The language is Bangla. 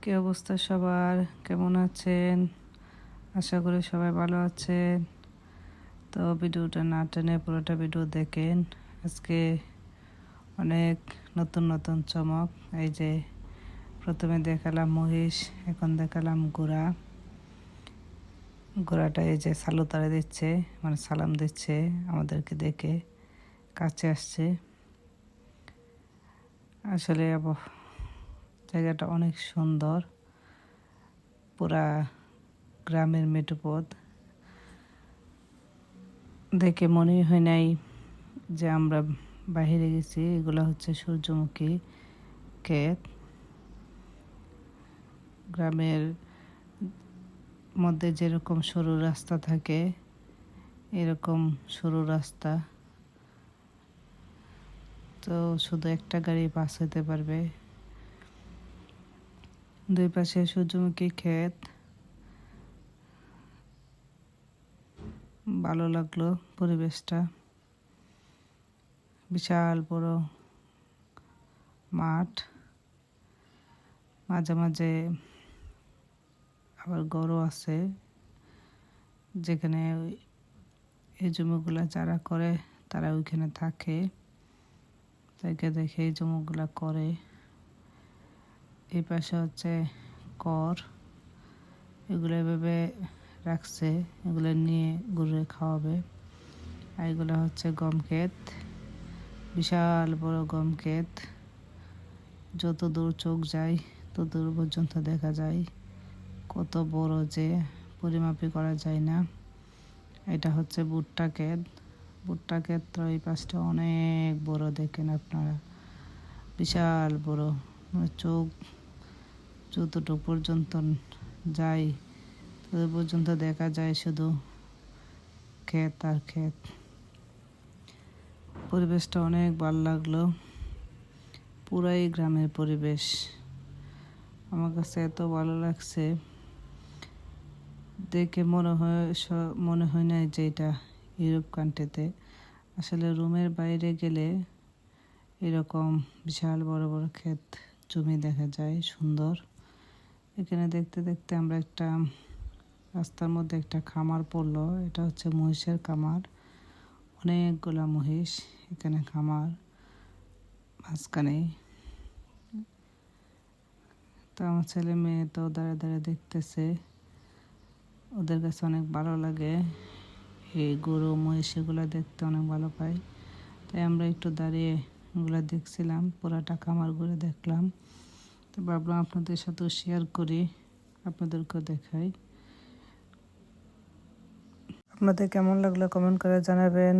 কি অবস্থা সবার? কেমন আছেন? আশা করি সবাই ভালো আছেন। তো ভিডিওটা না টেনে পুরোটা ভিডিও দেখেন। আজকে অনেক নতুন নতুন চমক। এই যে প্রথমে দেখালাম মহিষ, এখন দেখালাম ঘোড়া। ঘোড়াটা এই যে সালুতারে দিচ্ছে, মানে সালাম দিচ্ছে আমাদেরকে দেখে, কাছে আসছে। আসলে জায়গাটা অনেক সুন্দর, পুরা গ্রামের মেঠোপথ। দেখে মনেই হয় নাই যে আমরা বাহিরে গেছি। এগুলো হচ্ছে সূর্যমুখী ক্ষেত। গ্রামের মধ্যে যেরকম সরু রাস্তা থাকে, এরকম সরু রাস্তা। তো শুধু একটা গাড়ি পাস হতে পারবে। দুই পাশে সূর্যমুখী ক্ষেত। ভালো লাগলো পরিবেশটা। বিশাল বড় মাঠ, মাঝে মাঝে আবার গরু আছে, যেখানে এই জমিগুলা যারা করে তারা ওইখানে থাকে, তাকে দেখে এই জমিগুলা করে। এই পাশে হচ্ছে কর, এগুলো এভাবে রাখছে, এগুলো নিয়ে গরুরে খাওয়াবে। আর এগুলো হচ্ছে গম ক্ষেত, বিশাল বড় গম ক্ষেত। যত দূর চোখ যায় তত দূর পর্যন্ত দেখা যায়। কত বড় যে পরিমাপই করা যায় না। এটা হচ্ছে ভুট্টা ক্ষেত। ভুট্টা ক্ষেত তো এই পাশটা অনেক বড়, দেখেন আপনারা, বিশাল বড়। চোখ যতটুকু পর্যন্ত যায় তত পর্যন্ত দেখা যায় শুধু ক্ষেত আর ক্ষেত। পরিবেশটা অনেক ভালো লাগলো, পুরাই গ্রামের পরিবেশ। আমার কাছে এত ভালো লাগছে, দেখে মনে হয় না যে এটা ইউরোপ কান্ট্রিতে। আসলে রুমের বাইরে গেলে এরকম বিশাল বড় বড় ক্ষেত জমি দেখা যায়, সুন্দর। এখানে দেখতে দেখতে আমরা একটা রাস্তার মধ্যে একটা খামার পড়লো। এটা হচ্ছে মহিষের খামার, অনেকগুলা মহিষ এখানে খামার মাঝখানে। তো আমার ছেলে মেয়ে তো দাঁড়িয়ে দাঁড়িয়ে দেখতেছে, ওদের কাছে অনেক ভালো লাগে। এই গরু মহিষ এগুলো দেখতে অনেক ভালো পাই, তাই আমরা একটু দাঁড়িয়ে ওগুলো দেখছিলাম, পুরাটা খামার ঘুরে দেখলাম। তো ভাবলাম আপনাদের সাথেও শেয়ার করি, আপনাদেরকেও দেখাই। আপনাদের কেমন লাগলো কমেন্ট করে জানাবেন।